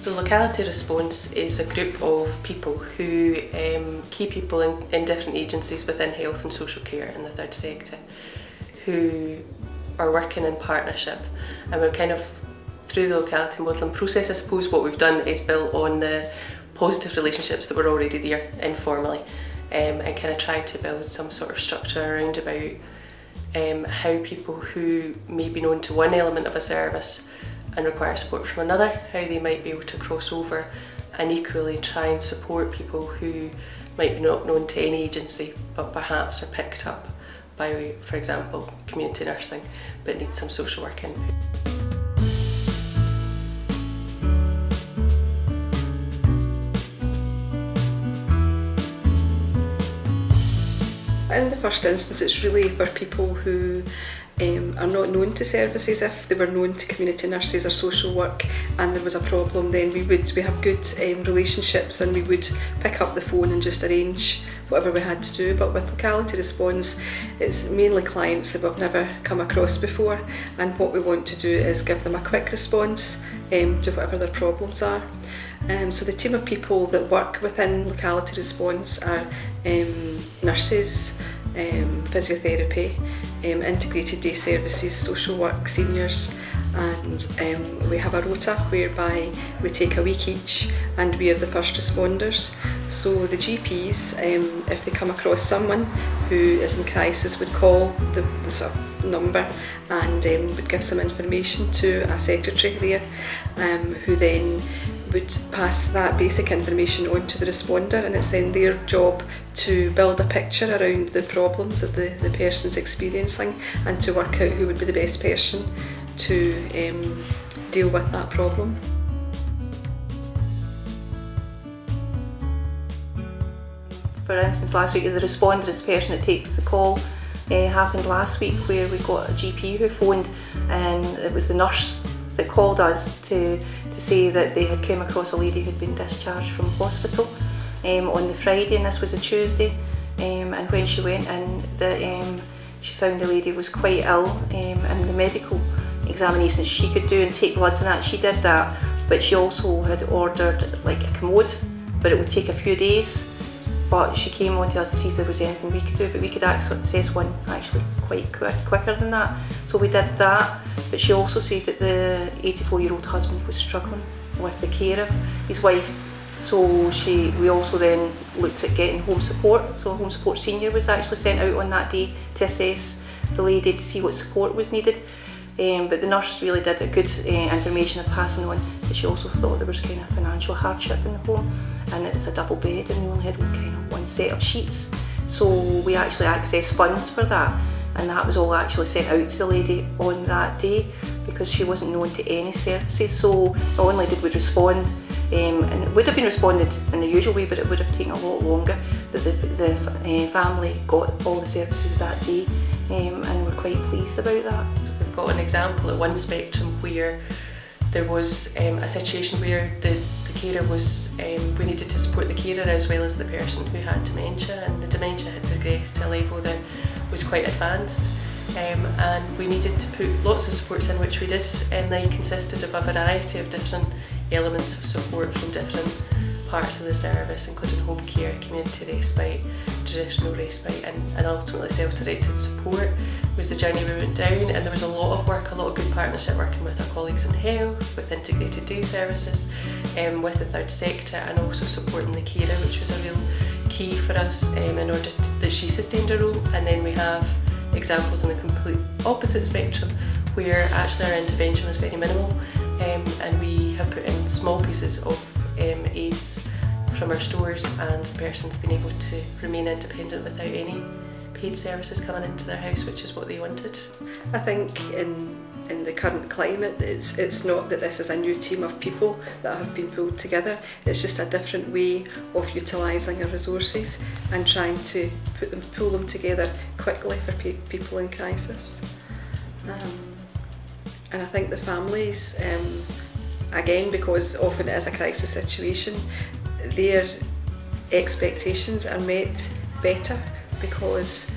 The Locality Response is a group of people who, key people in different agencies within health and social care in the third sector, who are working in partnership, and we're kind of, through the locality modelling process, I suppose what we've done is built on the positive relationships that were already there informally, and kind of tried to build some sort of structure around about how people who may be known to one element of a service and require support from another, how they might be able to cross over and equally try and support people who might be not known to any agency but perhaps are picked up by, for example, community nursing but need some social work in. In the first instance, it's really for people who are not known to services. If they were known to community nurses or social work and there was a problem, then we have good relationships and we would pick up the phone and just arrange whatever we had to do. But with Locality Response, it's mainly clients that we've never come across before, and what we want to do is give them a quick response to whatever their problems are. So the team of people that work within Locality Response are nurses, physiotherapy, integrated day services, social work, seniors, and we have a rota whereby we take a week each and we are the first responders. So the GPs, if they come across someone who is in crisis, would call the sort of number and would give some information to a secretary there, who then would pass that basic information on to the responder, and it's then their job to build a picture around the problems that the person's experiencing and to work out who would be the best person to deal with that problem. For instance, last week, the responder is the person that takes the call. Happened last week where we got a GP who phoned, and it was the nurse that called us to say that they had came across a lady who'd been discharged from hospital on the Friday, and this was a Tuesday, and when she went in, she found the lady was quite ill, and the medical examinations she could do and take bloods and that, she did that, but she also had ordered like a commode, but it would take a few days. But she came on to us to see if there was anything we could do, but we could access one actually quite quicker than that. So we did that, but she also said that the 84-year-old husband was struggling with the care of his wife. So we also then looked at getting home support. So a home support senior was actually sent out on that day to assess the lady to see what support was needed. But the nurse really did a good information of passing on that she also thought there was kind of financial hardship in the home, and it was a double bed and they only had one set of sheets. So we actually accessed funds for that, and that was all actually sent out to the lady on that day because she wasn't known to any services. So not only did we respond, and it would have been responded in the usual way, but it would have taken a lot longer, that the family got all the services that day, and we're quite pleased about that. We've got an example at one spectrum where there was a situation where the carer was, we needed to support the carer as well as the person who had dementia, and the dementia had progressed to a level that was quite advanced, and we needed to put lots of supports in, which we did, and they consisted of a variety of different elements of support from different parts of the service, including home care, community respite, traditional respite, and ultimately self-directed support was the journey we went down. And there was a lot of work, a lot of good partnership working with our colleagues in health, with integrated day services, with the third sector, and also supporting the carer, which was a real key for us in order that she sustained her role. And then we have examples on the complete opposite spectrum where actually our intervention was very minimal, and we have put in small pieces of aids from our stores, and the person's been able to remain independent without any paid services coming into their house, which is what they wanted. I think in the current climate, it's not that this is a new team of people that have been pulled together. It's just a different way of utilising our resources and trying to pull them together quickly for people in crisis. And I think the families, again, because often it is a crisis situation, their expectations are met better because,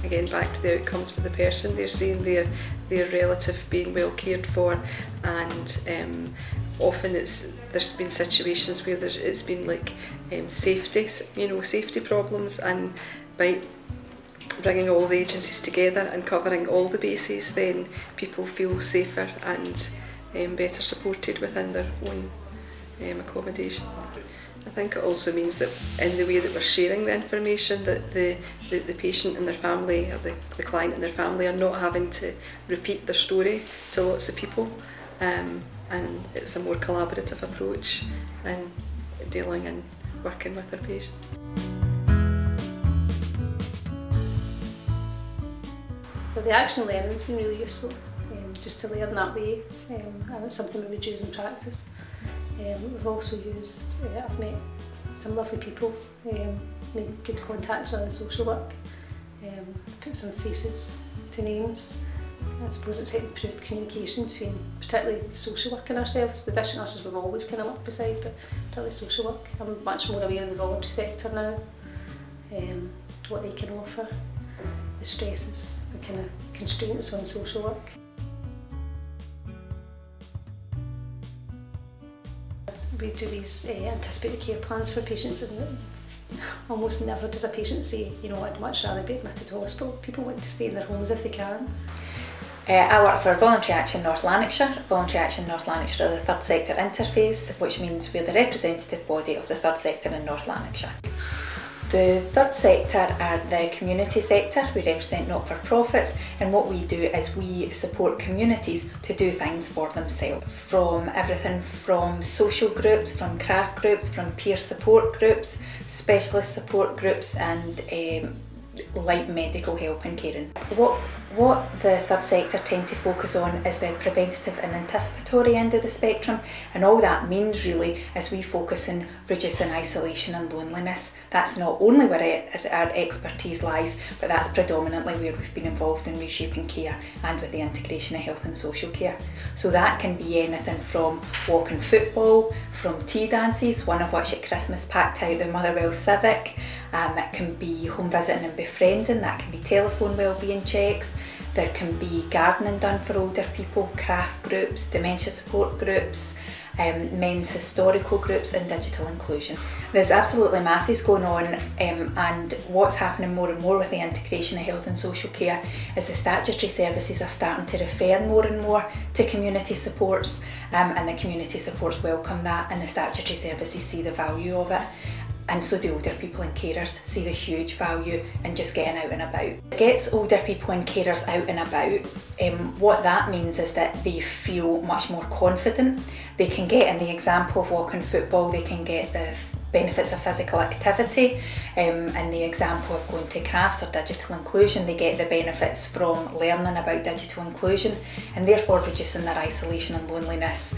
again, back to the outcomes for the person, they're seeing their relative being well cared for, and often there's been situations where it's been like safety problems, and by bringing all the agencies together and covering all the bases, then people feel safer and better supported within their own accommodation. I think it also means that in the way that we're sharing the information, that the patient and their family, or the client and their family, are not having to repeat their story to lots of people, and it's a more collaborative approach in dealing and working with their patients. Well, the action learning's been really useful, just to learn that way, and it's something we would use in practice. We've also used, I've met some lovely people, made good contacts around social work, put some faces to names. I suppose it's improved communication between particularly the social work and ourselves. The district nurses we've always kind of worked beside, but particularly social work. I'm much more aware of the voluntary sector now, what they can offer, the stresses, the kind of constraints on social work. We do these anticipated care plans for patients, and almost never does a patient say, I'd much rather be admitted to hospital. People want to stay in their homes if they can. I work for Voluntary Action North Lanarkshire. Voluntary Action North Lanarkshire are the third sector interface, which means we're the representative body of the third sector in North Lanarkshire. The third sector are the community sector. We represent not-for-profits, and what we do is we support communities to do things for themselves. From everything from social groups, from craft groups, from peer support groups, specialist support groups, and light medical help and caring. What the third sector tend to focus on is the preventative and anticipatory end of the spectrum, and all that means really is we focus on reducing isolation and loneliness. That's not only where our expertise lies, but that's predominantly where we've been involved in reshaping care and with the integration of health and social care. So that can be anything from walking football, from tea dances, one of which at Christmas packed out the Motherwell Civic. It can be home visiting and befriending, that can be telephone wellbeing checks, there can be gardening done for older people, craft groups, dementia support groups, men's historical groups, and digital inclusion. There's absolutely masses going on, and what's happening more and more with the integration of health and social care is the statutory services are starting to refer more and more to community supports, and the community supports welcome that, and the statutory services see the value of it. And so do older people and carers see the huge value in just getting out and about. It gets older people and carers out and about. What that means is that they feel much more confident. They can get, in the example of walking football, they can get the benefits of physical activity. In the example of going to crafts or digital inclusion, they get the benefits from learning about digital inclusion, and therefore reducing their isolation and loneliness.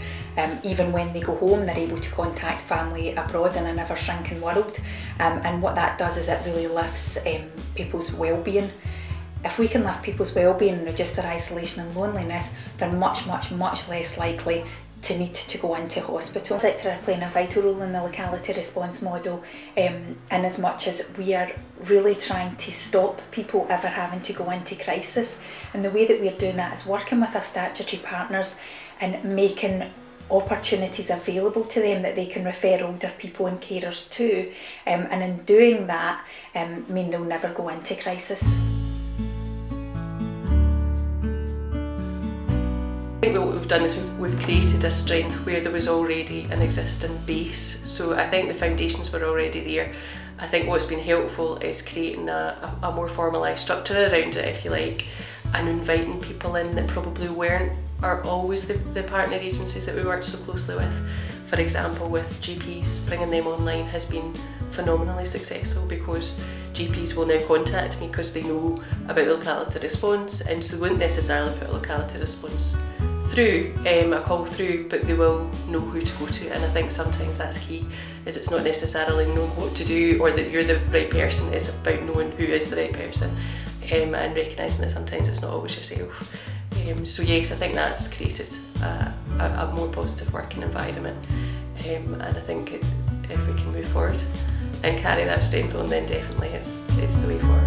Even when they go home, they're able to contact family abroad in an ever-shrinking world, and what that does is it really lifts people's well-being. If we can lift people's well-being and reduce their isolation and loneliness, they're much less likely to need to go into hospital. The sector are playing a vital role in the locality response model, in as much as we are really trying to stop people ever having to go into crisis. And the way that we're doing that is working with our statutory partners and making opportunities available to them that they can refer older people and carers to, and in doing that mean they'll never go into crisis. I think what we've done is we've created a strength where there was already an existing base. So I think the foundations were already there. I think what's been helpful is creating a more formalised structure around it, if you like, and inviting people in that probably weren't or always the partner agencies that we worked so closely with. For example, with GPs, bringing them online has been phenomenally successful, because GPs will now contact me because they know about Locality Response, and so they wouldn't necessarily put a Locality Response through, a call through, but they will know who to go to. And I think sometimes that's key, is it's not necessarily knowing what to do or that you're the right person, it's about knowing who is the right person, and recognising that sometimes it's not always yourself. So yes, I think that's created a more positive working environment, and I think if we can move forward and carry that strength on, then definitely it's the way forward.